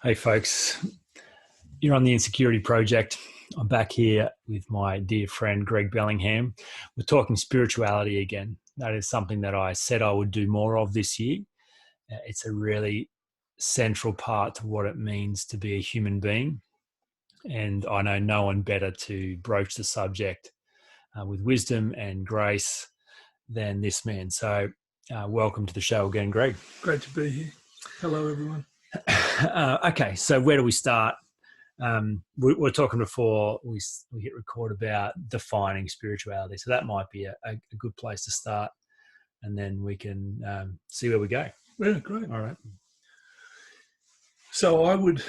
Hey folks, you're on the Insecurity Project. I'm back here with my dear friend Greg Bellingham. We're talking spirituality again. That is something that I said I would do more of this year. It's a really central part to what it means to be a human being. And I know no one better to broach the subject with wisdom and grace than this man. So welcome to the show again, Greg. Great to be here. Hello, everyone. Okay, so where do we start? We were talking before we hit record about defining spirituality, so that might be a good place to start, and then we can see where we go. Yeah, great. All right. So I would.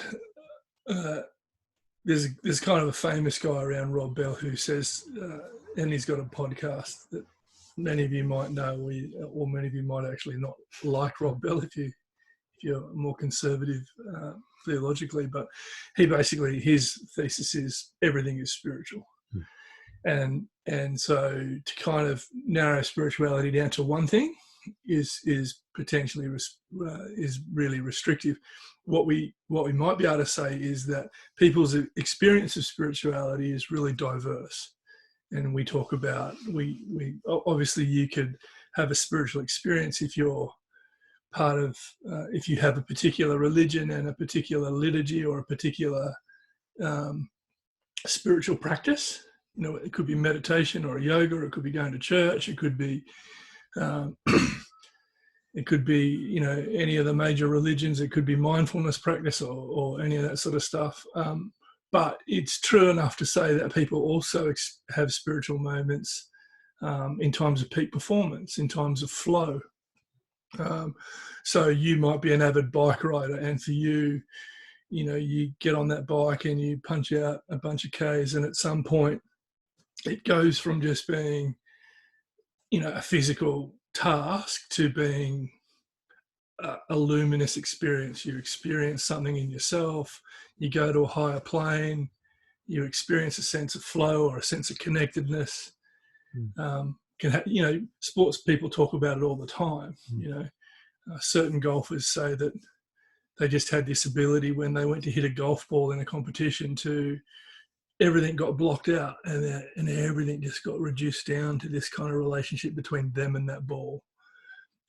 There's kind of a famous guy around, Rob Bell, who says, and he's got a podcast that many of you might know, or many of you might actually not like Rob Bell if you're more conservative theologically, but his thesis is everything is spiritual. And so to kind of narrow spirituality down to one thing is potentially is really restrictive. What we might be able to say is that people's experience of spirituality is really diverse. And we talk about, we obviously you could have a spiritual experience if you're part of, if you have a particular religion and a particular liturgy or a particular spiritual practice. You know, it could be meditation or yoga, or it could be going to church. It could be, you know, any of the major religions. It could be mindfulness practice or any of that sort of stuff. But it's true enough to say that people also have spiritual moments in times of peak performance, in times of flow. So you might be an avid bike rider, and for you, you know, you get on that bike and you punch out a bunch of Ks, and at some point it goes from just being, you know, a physical task to being a luminous experience. You experience something in yourself, you go to a higher plane, you experience a sense of flow or a sense of connectedness. You know, sports people talk about it all the time. You know, certain golfers say that they just had this ability when they went to hit a golf ball in a competition to everything got blocked out, and everything just got reduced down to this kind of relationship between them and that ball,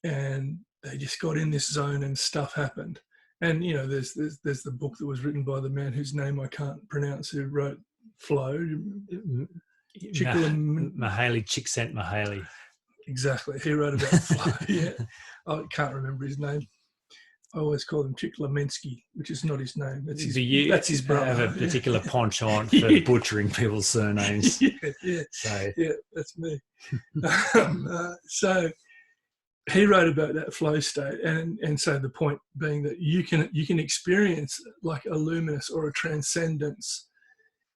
and they just got in this zone and stuff happened. And you know, there's the book that was written by the man whose name I can't pronounce, who wrote Flow. Mihaly Csikszentmihalyi. Exactly. He wrote about flow. Yeah. I can't remember his name. I always call him Chick Lemensky, which is not his name. That's his brother. Have a particular penchant for butchering people's surnames. Yeah. That's me. So he wrote about that flow state, and so the point being that you can experience like a luminous or a transcendence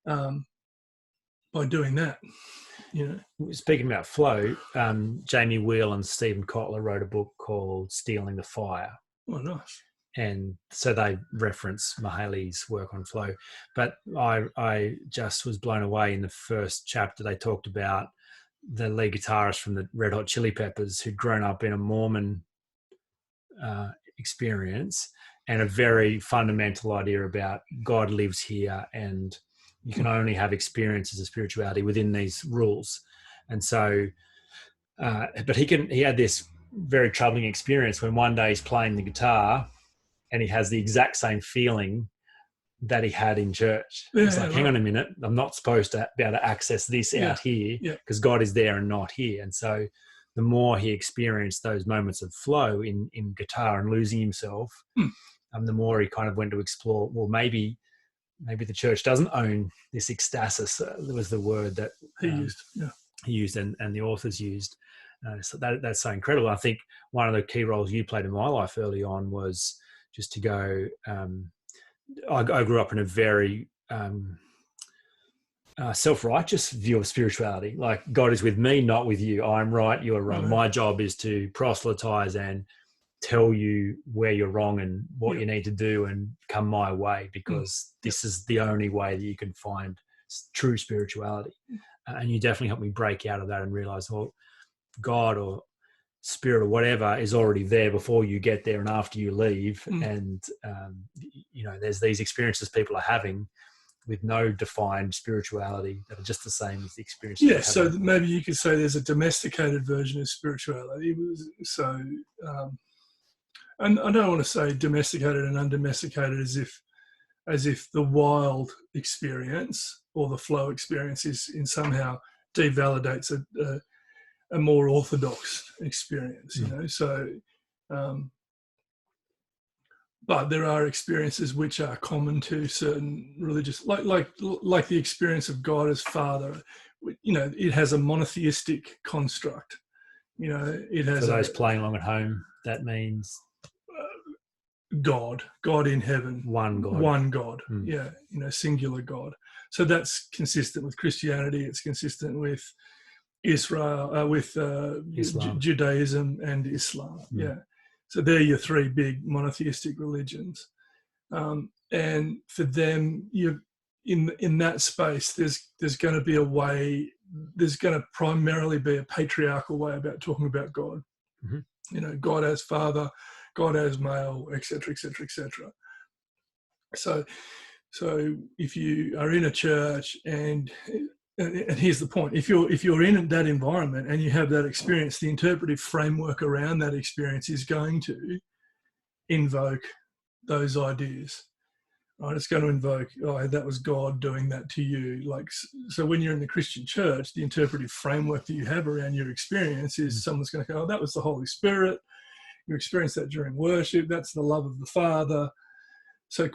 by doing that. You know, speaking about flow, Jamie Wheel and Stephen Kotler wrote a book called Stealing the Fire. Oh, nice. And so they reference Mihaly's work on flow. But I just was blown away in the first chapter. They talked about the lead guitarist from the Red Hot Chili Peppers who'd grown up in a Mormon experience, and a very fundamental idea about God lives here and you can only have experiences of spirituality within these rules. And so, but he had this very troubling experience when one day he's playing the guitar and he has the exact same feeling that he had in church. It's like, hang on a minute, I'm not supposed to be able to access this out here because God is there and not here. And so the more he experienced those moments of flow in guitar and losing himself, the more he kind of went to explore, well, maybe the church doesn't own this ecstasis. That was the word that he used and the authors used. So that's so incredible. I think one of the key roles you played in my life early on was just to go. I grew up in a very self-righteous view of spirituality. Like, God is with me, not with you. I'm right, you're wrong. My job is to proselytize and tell you where you're wrong and what you need to do and come my way, because this is the only way that you can find true spirituality. And you definitely helped me break out of that and realize, well, God or spirit or whatever is already there before you get there and after you leave. And there's these experiences people are having with no defined spirituality that are just the same as the experience. Yeah, so maybe you could say there's a domesticated version of spirituality. So, and I don't want to say domesticated and undomesticated as if the wild experience or the flow experience is in somehow devalidates a more orthodox experience, So, but there are experiences which are common to certain religious, like the experience of God as Father. It has a monotheistic construct. It has. For those playing along at home, that means God in heaven, one God. Yeah, singular God. So that's consistent with Christianity. It's consistent with Israel, with Judaism and Islam. Yeah. So they're your three big monotheistic religions, and for them, in that space, there's going to be a way. There's going to primarily be a patriarchal way about talking about God. Mm-hmm. God as Father, God as male, etc., etc., etc. So if you are in a church and here's the point: if you're in that environment and you have that experience, the interpretive framework around that experience is going to invoke those ideas, right? It's going to invoke, oh, that was God doing that to you. So when you're in the Christian church, the interpretive framework that you have around your experience is someone's going to go, oh, that was the Holy Spirit. You experience that during worship. That's the love of the Father. So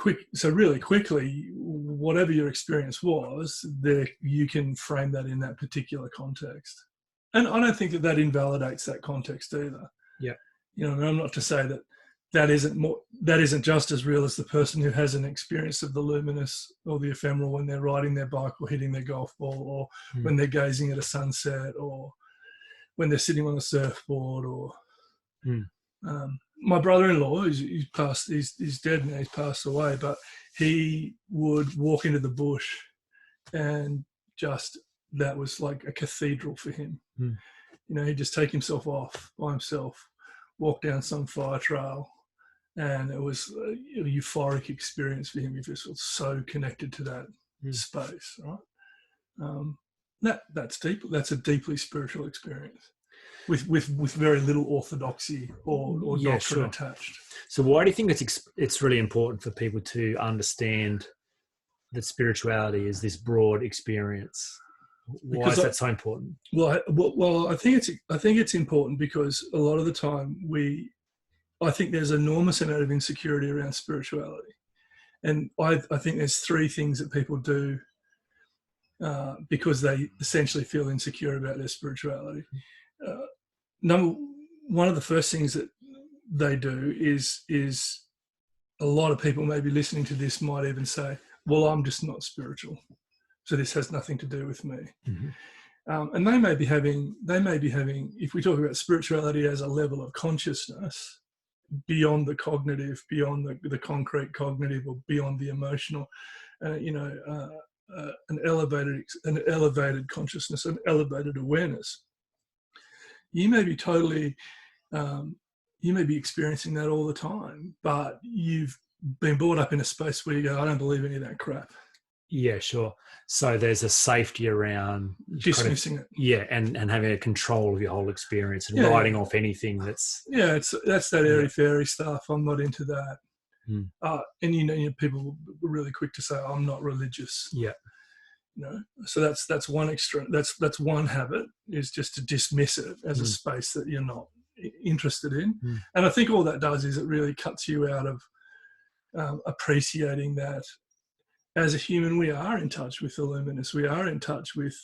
really quickly, whatever your experience was, there you can frame that in that particular context. And I don't think that invalidates that context either. Yeah. I'm not to say that isn't just as real as the person who has an experience of the luminous or the ephemeral when they're riding their bike or hitting their golf ball, or when they're gazing at a sunset, or when they're sitting on a surfboard, or. My brother-in-law, he's dead now, he's passed away, but he would walk into the bush and that was like a cathedral for him. He'd just take himself off by himself, walk down some fire trail, and it was a euphoric experience for him. He just felt so connected to that space, right? That's a deeply spiritual experience. With very little orthodoxy or doctrine attached. So why do you think it's really important for people to understand that spirituality is this broad experience? Why is that so important? Well, I think it's important because a lot of the time I think there's an enormous amount of insecurity around spirituality, and I think there's three things that people do because they essentially feel insecure about their spirituality. One of the first things that they do is a lot of people maybe listening to this might even say, well, I'm just not spiritual, so this has nothing to do with me. And they may be having, if we talk about spirituality as a level of consciousness beyond the cognitive, beyond the concrete cognitive, or beyond the emotional, an elevated consciousness, an elevated awareness. You may be you may be experiencing that all the time, but you've been brought up in a space where you go, I don't believe any of that crap. Yeah, sure. So there's a safety around dismissing it. Yeah, and having a control of your whole experience and writing off anything that's... Yeah, that's that airy-fairy stuff. I'm not into that. And people were really quick to say, I'm not religious. Yeah. So that's one extra. That's one habit, is just to dismiss it as a space that you're not interested in. And I think all that does is it really cuts you out of appreciating that as a human we are in touch with the luminous. We are in touch with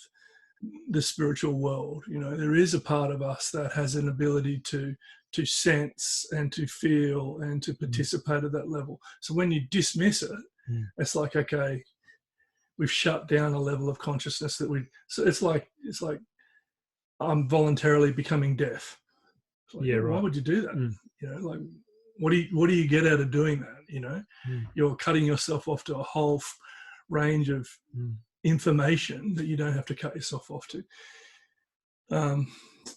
the spiritual world. There is a part of us that has an ability to sense and to feel and to participate at that level. So when you dismiss it, it's like, okay, we've shut down a level of consciousness so it's like I'm voluntarily becoming deaf. Like, yeah, right. Why would you do that? What do you get out of doing that? You're cutting yourself off to a whole range of information that you don't have to cut yourself off to.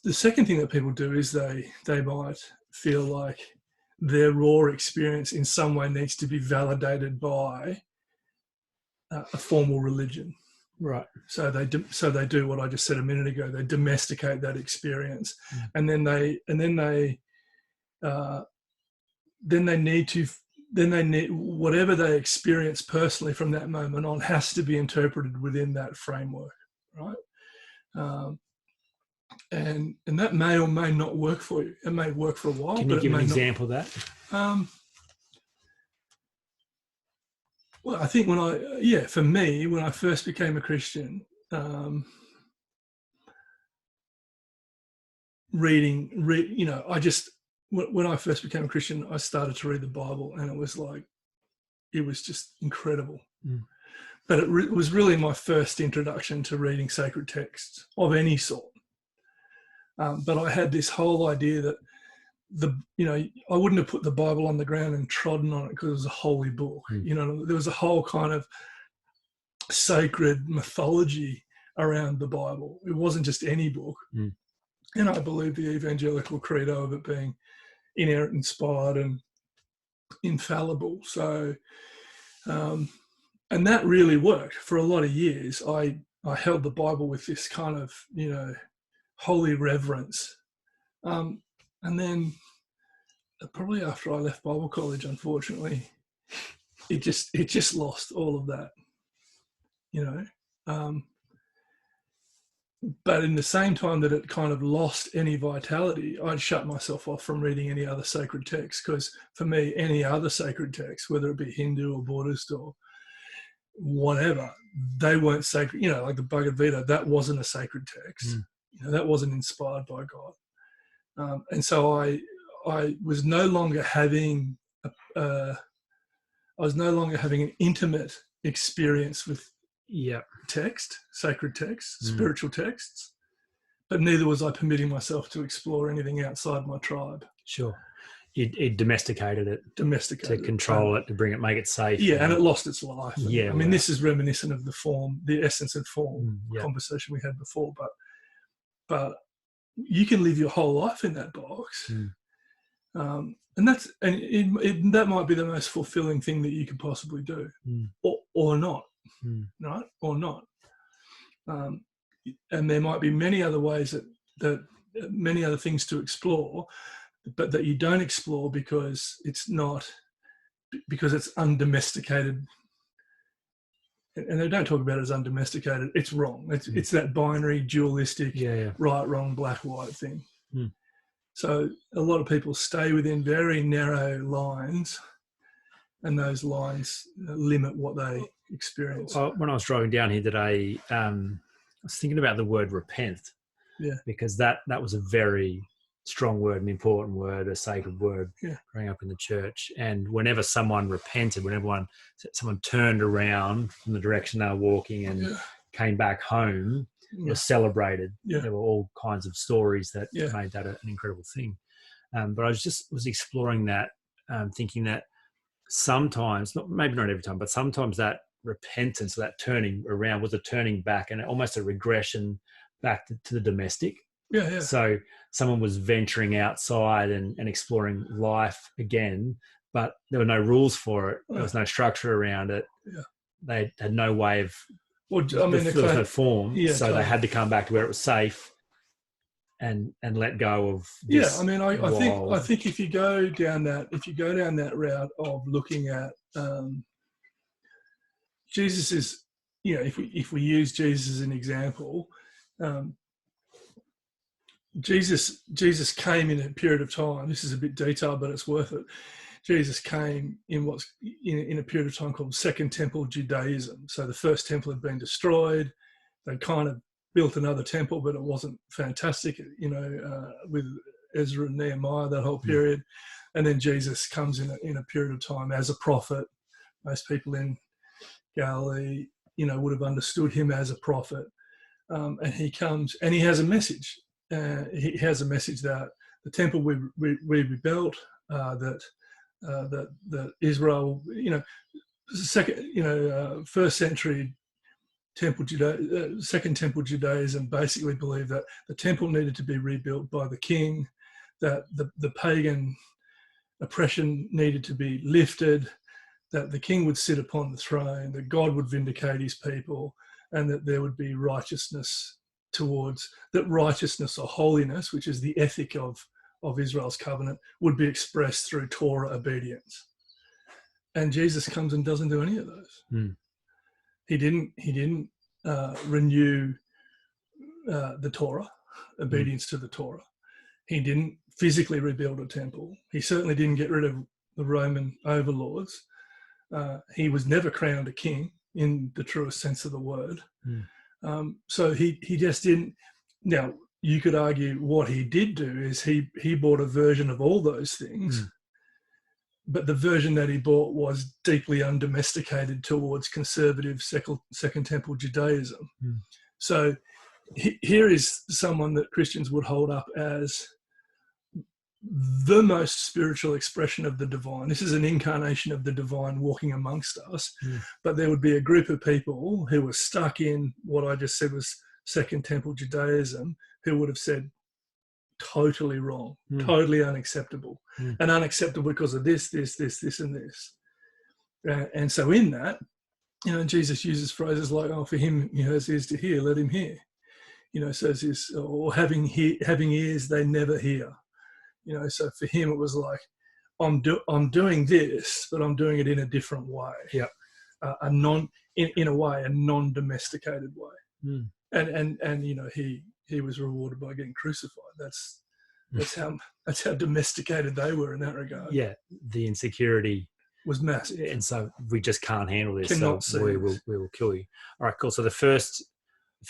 The second thing that people do is they might feel like their raw experience in some way needs to be validated by a formal religion. Right. So they do what I just said a minute ago. They domesticate that experience, Mm. and then they need whatever they experience personally from that moment on has to be interpreted within that framework, right? And that may or may not work for you. It may work for a while. Can you but give it may an example of that? Well, I think for me, when I first became a Christian, when I first became a Christian, I started to read the Bible, and it was just incredible. Mm. But it was really my first introduction to reading sacred texts of any sort. But I had this whole idea that I wouldn't have put the Bible on the ground and trodden on it because it was a holy book. Mm. There was a whole kind of sacred mythology around the Bible. It wasn't just any book. Mm. And I believe the evangelical credo of it being inerrant, inspired, and infallible. So, and that really worked for a lot of years. I held the Bible with this kind of, holy reverence. And then probably after I left Bible college, unfortunately, it just lost all of that, But in the same time that it kind of lost any vitality, I'd shut myself off from reading any other sacred text, because for me, any other sacred text, whether it be Hindu or Buddhist or whatever, they weren't sacred. Like the Bhagavad Gita, that wasn't a sacred text. That wasn't inspired by God. And so I was no longer having an intimate experience with text, sacred texts, spiritual texts, but neither was I permitting myself to explore anything outside my tribe. Sure. It domesticated it. To control it, to make it safe. Yeah, and it lost its life. Yeah. This is reminiscent of the essence and form conversation we had before, but you can live your whole life in that box. And that might be the most fulfilling thing that you could possibly do, or not, right? Or not. And there might be many other ways that many other things to explore, but that you don't explore because it's undomesticated. And they don't talk about it as undomesticated. It's wrong. It's that binary, dualistic, right, wrong, black, white thing. So a lot of people stay within very narrow lines, and those lines limit what they experience. When I was driving down here today, I was thinking about the word repent. Yeah. Because that was a very strong word, an important word, a sacred word growing up in the church. And whenever someone repented, someone turned around from the direction they were walking and came back home, it was celebrated. There were all kinds of stories that made that an incredible thing. But I was exploring that, thinking that sometimes, maybe not every time, but sometimes that repentance, that turning around was a turning back and almost a regression back to the domestic. Yeah. So someone was venturing outside and exploring life again, but there were no rules for it. There was no structure around it. Yeah. They had no way of, there was no form. So they had to come back to where it was safe and let go of this. I think if you go down that route of looking at Jesus is, if we use Jesus as an example, Jesus came in a period of time. This is a bit detailed, but it's worth it. Jesus came in in a period of time called Second Temple Judaism. So the first temple had been destroyed. They kind of built another temple, but it wasn't fantastic, with Ezra and Nehemiah, that whole period. And then Jesus comes in a period of time as a prophet. Most people in Galilee, would have understood him as a prophet. And he comes and he has a message. He has a message that the temple we rebuilt, that Israel, first century Second Temple Judaism basically believed that the temple needed to be rebuilt by the king, that the pagan oppression needed to be lifted, that the king would sit upon the throne, that God would vindicate his people, and that there would be righteousness righteousness or holiness, which is the ethic of Israel's covenant, would be expressed through Torah obedience. And Jesus comes and doesn't do any of those. He didn't renew the Torah, obedience to the Torah. He didn't physically rebuild a temple. He certainly didn't get rid of the Roman overlords. He was never crowned a king in the truest sense of the word. So he just didn't. Now, you could argue what he did do is he bought a version of all those things, but the version that he bought was deeply undomesticated towards conservative Second Temple Judaism. So here is someone that Christians would hold up as the most spiritual expression of the divine. This is an incarnation of the divine walking amongst us, but there would be a group of people who were stuck in what I just said was Second Temple Judaism, who would have said totally wrong, totally unacceptable, and unacceptable because of this, and this. And so in that, Jesus uses phrases like, "Oh, for him who has ears to hear, let him hear." Says this, or having ears, they never hear. So for him, it was like, I'm doing this, but I'm doing it in a different way. Yeah, in a way, a non-domesticated way. And he was rewarded by getting crucified. That's how domesticated they were in that regard. Yeah, the insecurity was massive, and so we just can't handle this. Cannot so we will kill you. All right, cool. So the first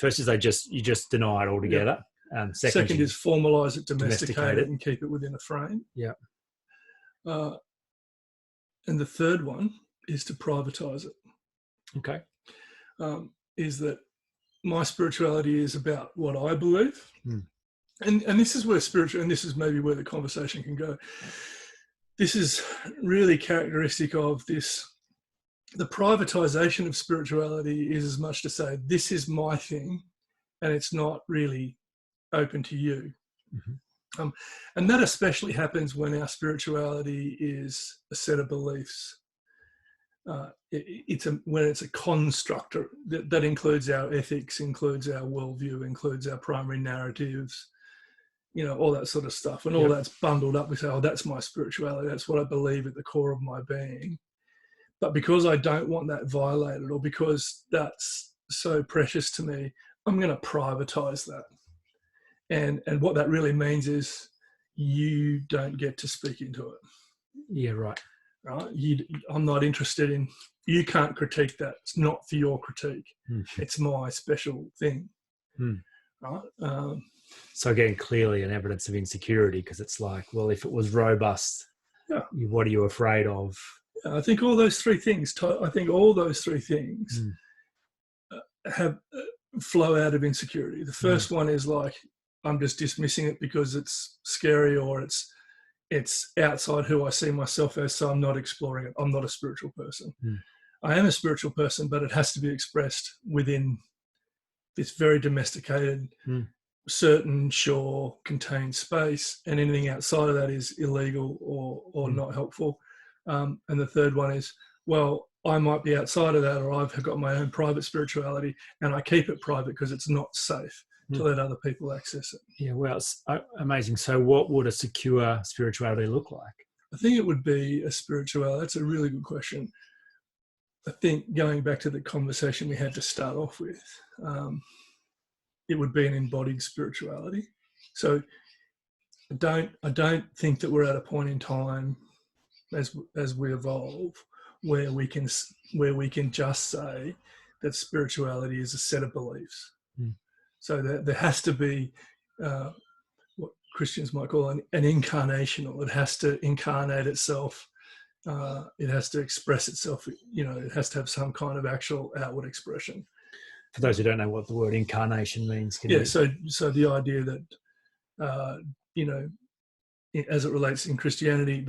is you just deny it altogether. Yeah. Second is formalise it, domesticate it, and keep it within a frame. Yeah. And the third one is to privatize it. Okay. Is that my spirituality is about what I believe. And this is where and this is maybe where the conversation can go. This is really characteristic of this. The privatization of spirituality is as much to say, this is my thing, and it's not really open to you. And that especially happens when our spirituality is a set of beliefs. When it's a construct that includes our ethics, includes our worldview, includes our primary narratives, all that sort of stuff. And all that's bundled up. We say, oh, that's my spirituality. That's what I believe at the core of my being. But because I don't want that violated, or because that's so precious to me, I'm going to privatize that. And what that really means is you don't get to speak into it. Yeah, right. Right? I'm not interested in, you can't critique that. It's not for your critique. It's my special thing. Right? So again, clearly an evidence of insecurity, because it's like, well, if it was robust, what are you afraid of? I think all those three things, have flow out of insecurity. The first one is like, I'm just dismissing it because it's scary, or it's outside who I see myself as, so I'm not exploring it. I'm not a spiritual person. I am a spiritual person, but it has to be expressed within this very domesticated, certain, sure, contained space, and anything outside of that is illegal or not helpful. And the third one is, well, I might be outside of that, or I've got my own private spirituality, and I keep it private because it's not safe to let other people access it. Yeah, well, it's amazing. So what would a secure spirituality look like? I think it would be a spirituality. That's a really good question. I think going back to the conversation we had to start off with, it would be an embodied spirituality. So I don't think that we're at a point in time as we evolve where we can just say that spirituality is a set of beliefs. So there has to be what Christians might call an incarnational. It has to incarnate itself. It has to express itself. It has to have some kind of actual outward expression. For those who don't know what the word incarnation means, so the idea that as it relates in Christianity,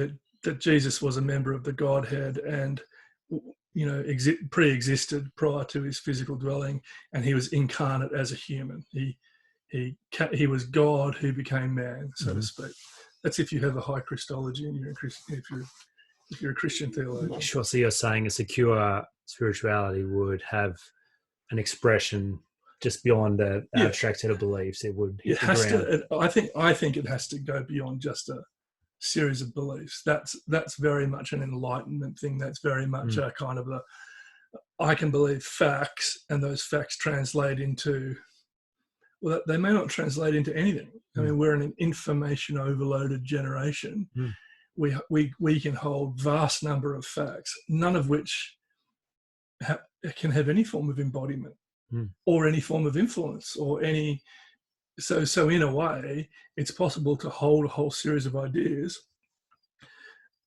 that Jesus was a member of the Godhead and pre-existed prior to his physical dwelling, and he was incarnate as a human. He was God who became man, so to speak. That's if you have a high Christology and you're a Christian, if you're a Christian theologian. Sure. So you're saying a secure spirituality would have an expression just beyond the abstract set of beliefs. It would hit the ground. I think it has to go beyond just a series of beliefs. That's very much an enlightenment thing. That's very much a kind of I can believe facts, and those facts translate into, well, they may not translate into anything. I mean, we're in an information overloaded generation. We can hold vast number of facts, none of which can have any form of embodiment or any form of influence or any. So in a way, it's possible to hold a whole series of ideas,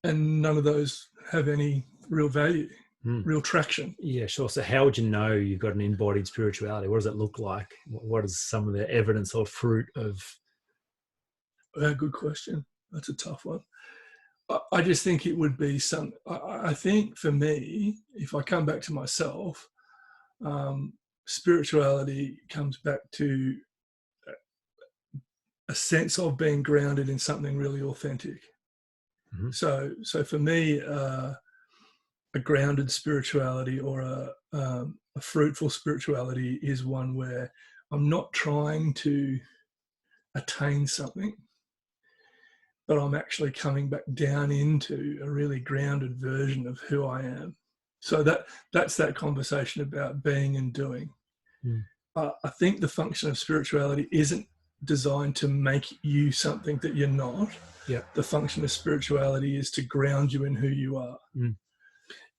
and none of those have any real value, real traction. Yeah, sure. So how would you know you've got an embodied spirituality? What does it look like? What is some of the evidence or fruit of? Good question. That's a tough one. I just think it would be I think for me, if I come back to myself, spirituality comes back to a sense of being grounded in something really authentic. So for me, a grounded spirituality or a fruitful spirituality is one where I'm not trying to attain something, but I'm actually coming back down into a really grounded version of who I am. So that's that conversation about being and doing. I think the function of spirituality isn't designed to make you something that you're not. The function of spirituality is to ground you in who you are.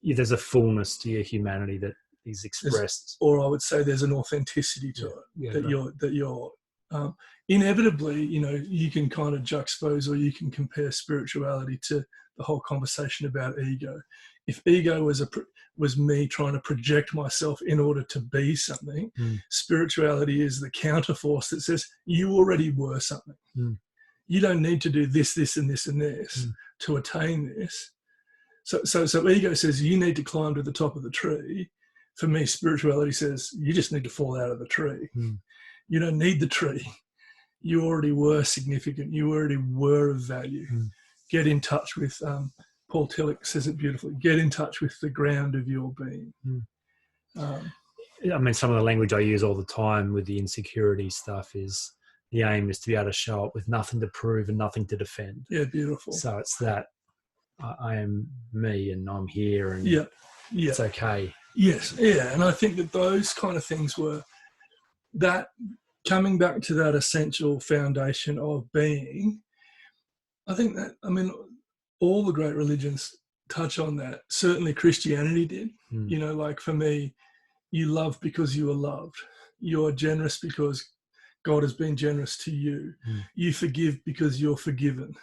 Yeah, there's a fullness to your humanity that is expressed, or I would say there's an authenticity to it that you're inevitably, you can kind of juxtapose or you can compare spirituality to the whole conversation about ego. If ego was me trying to project myself in order to be something, spirituality is the counterforce that says you already were something. You don't need to do this, this, and this, and this to attain this. So ego says you need to climb to the top of the tree. For me, spirituality says you just need to fall out of the tree. You don't need the tree. You already were significant. You already were of value. Get in touch with, Paul Tillich says it beautifully, get in touch with the ground of your being. I mean, some of the language I use all the time with the insecurity stuff is the aim is to be able to show up with nothing to prove and nothing to defend. Yeah, beautiful. So it's that I am me and I'm here and it's okay. Yes, yeah. And I think that those kind of things were that coming back to that essential foundation of being. I think that, I mean, all the great religions touch on that. Certainly Christianity did. Like for me, you love because you are loved. You are generous because God has been generous to you. You forgive because you're forgiven.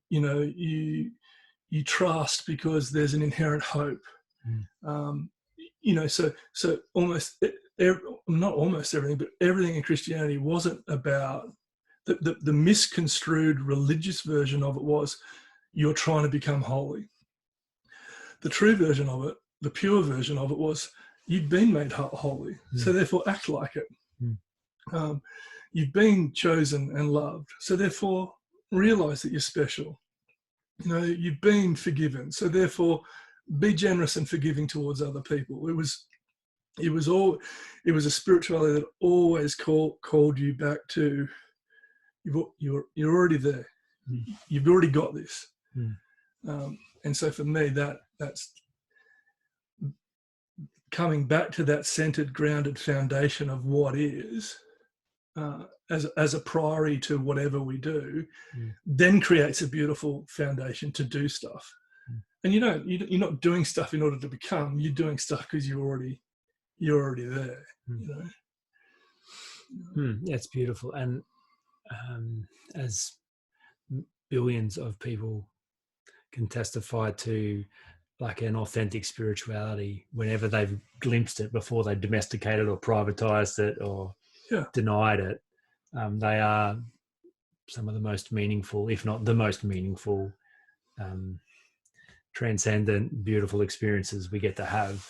You trust because there's an inherent hope. So almost, not almost everything, but everything in Christianity wasn't about the misconstrued religious version of it was you're trying to become holy. The true version of it, the pure version of it was you've been made holy, so therefore act like it. You've been chosen and loved, so therefore realize that you're special. You've been forgiven, so therefore be generous and forgiving towards other people. It was a spirituality that always called you back to you're already there. You've already got this. And so for me, that's coming back to that centered, grounded foundation of what is as a priority to whatever we do, then creates a beautiful foundation to do stuff. And you're not doing stuff in order to become. You're doing stuff because you're already there. Yeah, it's beautiful. And as billions of people can testify to, like an authentic spirituality, whenever they've glimpsed it before they domesticated or privatized it or denied it, they are some of the most meaningful, if not the most meaningful, transcendent, beautiful experiences we get to have.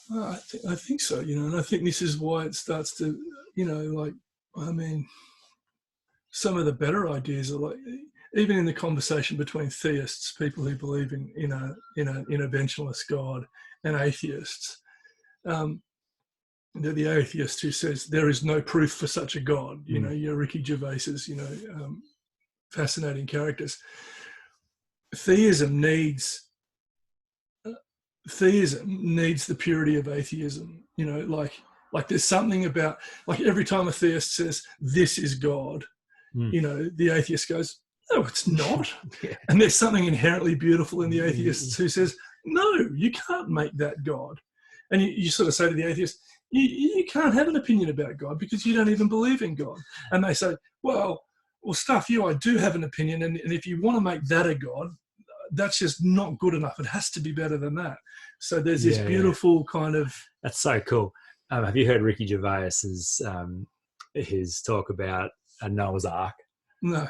I think so, and I think this is why it starts to, some of the better ideas are like, even in the conversation between theists, people who believe in an interventionist God, and atheists. The atheist who says there is no proof for such a God. You know, your Ricky Gervais's, fascinating characters. Theism needs the purity of atheism. You know, like there's something about, like, every time a theist says this is God, you know, the atheist goes, no, it's not. Yeah. And there's something inherently beautiful in the atheist who says, no, you can't make that God. And you sort of say to the atheist, you can't have an opinion about God because you don't even believe in God. And they say, well, stuff you, I do have an opinion. And if you want to make that a God, that's just not good enough. It has to be better than that. So there's this beautiful kind of... That's so cool. Have you heard Ricky Gervais's his talk about a Noah's Ark? No.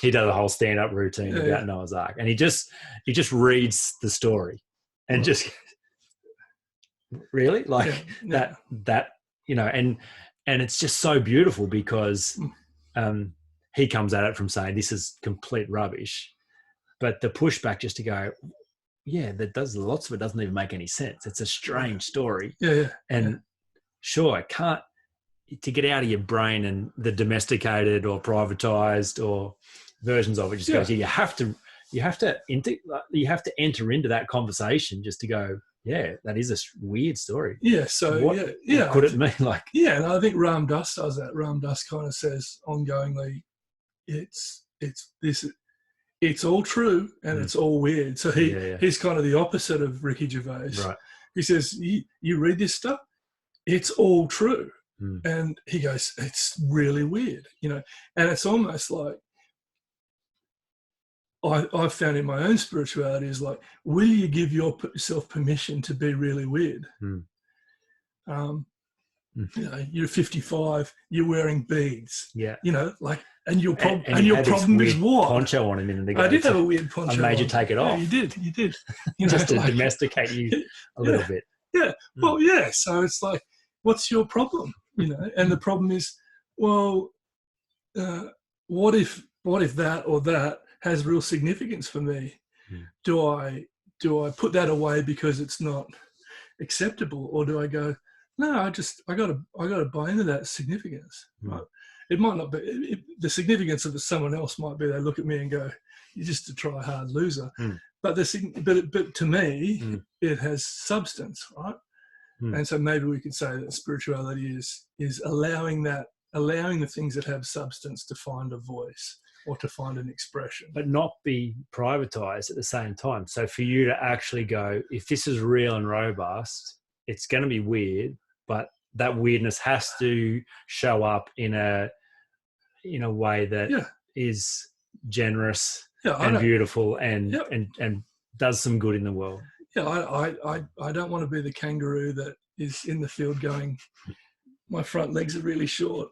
He does a whole stand-up routine about Noah's Ark, and he just reads the story and just really that you know, and it's just so beautiful because he comes at it from saying this is complete rubbish, but the pushback just to go, lots of it doesn't even make any sense. It's a strange story. Sure, it can't, to get out of your brain and the domesticated or privatized or versions of it just goes, you have to enter into that conversation just to go, that is a weird story. So what could it mean? Like, and I think Ram Dass does that. Ram Dass kind of says ongoingly, it's all true and it's all weird. So he's kind of the opposite of Ricky Gervais. Right. He says, you read this stuff, it's all true. And he goes, it's really weird, you know. And it's almost like, I've found in my own spirituality is like, will you give yourself permission to be really weird? You know, you're 55, you're wearing beads. You know, like, and your problem is what? Poncho on a minute ago. I did have a weird poncho. I made you take it off. You did. You know, just to domesticate you a little bit. Well, so it's like, what's your problem? You know, and the problem is, well, what if that or that has real significance for me? Do I put that away because it's not acceptable, or do I go, no, I got to buy into that significance? Right? It might not be the significance of someone else. Might be they look at me and go, "You're just a try-hard loser." But but to me, it has substance, right? And so maybe we could say that spirituality is allowing the things that have substance to find a voice or to find an expression, but not be privatized at the same time. So for you to actually go, if this is real and robust, it's going to be weird, but that weirdness has to show up in a way that is generous and beautiful and does some good in the world. I don't want to be the kangaroo that is in the field going, my front legs are really short.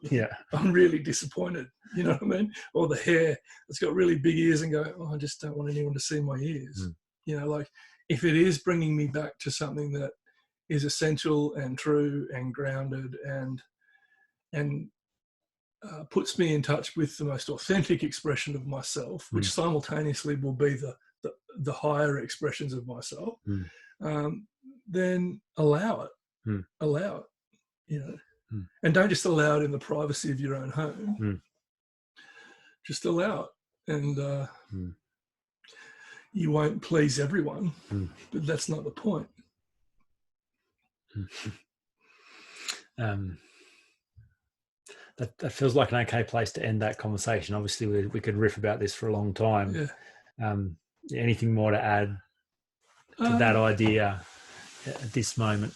I'm really disappointed. You know what I mean? Or the hare that's got really big ears and go, I just don't want anyone to see my ears. You know, like, if it is bringing me back to something that is essential and true and grounded and puts me in touch with the most authentic expression of myself, which simultaneously will be the higher expressions of myself, then allow it. Allow it, you know. And don't just allow it in the privacy of your own home. Just allow it. And you won't please everyone, but that's not the point. That feels like an okay place to end that conversation. Obviously, we could riff about this for a long time. Anything more to add to that idea at this moment?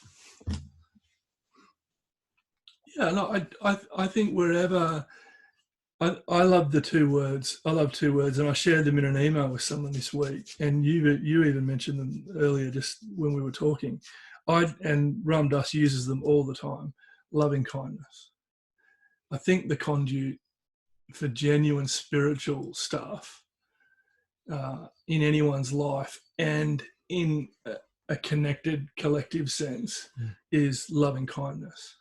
I think wherever I love the two words. I love two words, and I shared them in an email with someone this week. And you even mentioned them earlier, just when we were talking. And Ram Dass uses them all the time. Loving kindness. I think the conduit for genuine spiritual stuff in anyone's life and in a connected collective sense is loving kindness.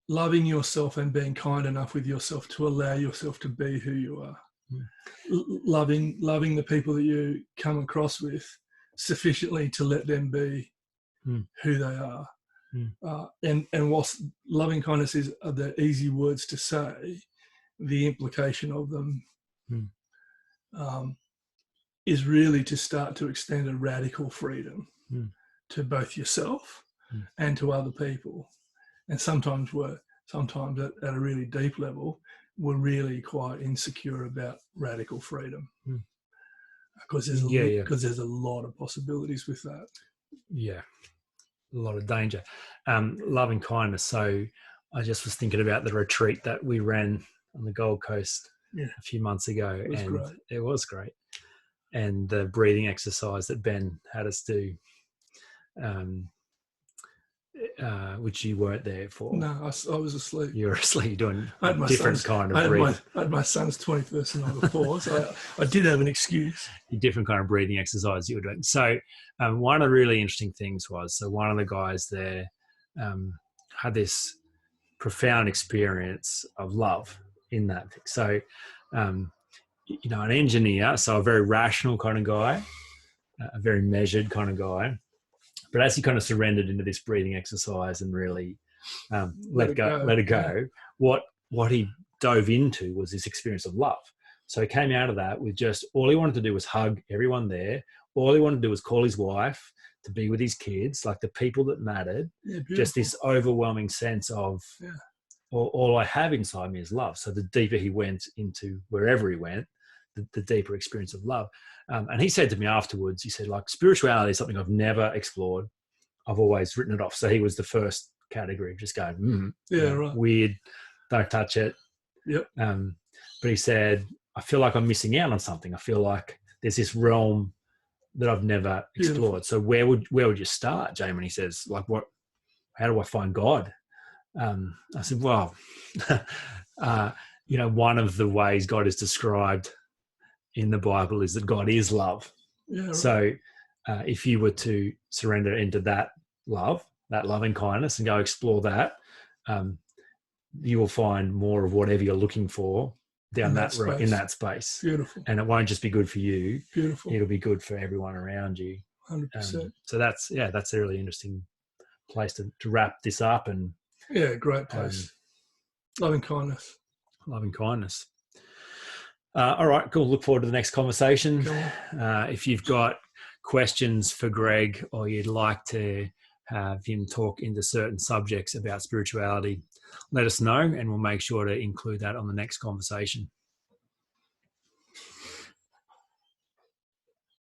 loving yourself and being kind enough with yourself to allow yourself to be who you are. Loving the people that you come across with sufficiently to let them be who they are. And whilst loving kindness are the easy words to say, the implication of them is really to start to extend a radical freedom to both yourself and to other people. And sometimes at a really deep level, we're really quite insecure about radical freedom because there's a lot of possibilities with that. Yeah, a lot of danger. Loving kindness. So I just was thinking about the retreat that we ran on the Gold Coast a few months ago. It was great. And the breathing exercise that Ben had us do, which you weren't there for. No, I was asleep. You were asleep doing different kind of breathing. I had my son's 21st the night before, so I did have an excuse. Different kind of breathing exercise you were doing. So one of the really interesting things was, one of the guys there had this profound experience of love in that. So, an engineer, so a very rational kind of guy, a very measured kind of guy. But as he kind of surrendered into this breathing exercise and really let it go, what he dove into was this experience of love. So he came out of that with just all he wanted to do was hug everyone there. All he wanted to do was call his wife, to be with his kids, like the people that mattered. Just this overwhelming sense of all I have inside me is love. So the deeper he went into wherever he went, the deeper experience of love. And he said to me afterwards, he said, like, spirituality is something I've never explored. I've always written it off. So he was the first category, just going, right. Weird, don't touch it. Yep. But he said, I feel like I'm missing out on something. I feel like there's this realm that I've never explored. So where would you start, Jamie? And he says, like, how do I find God? I said, well, one of the ways God is described in the Bible is that God is love. Yeah, right. So if you were to surrender into that love, that loving kindness, and go explore that, you will find more of whatever you're looking for down in that space. Beautiful. And it won't just be good for you. Beautiful. It'll be good for everyone around you. 100%. So that's a really interesting place to wrap this up. And great place. Loving kindness. Loving kindness. All right, cool. Look forward to the next conversation. Cool. If you've got questions for Greg, or you'd like to have him talk into certain subjects about spirituality, let us know, and we'll make sure to include that on the next conversation.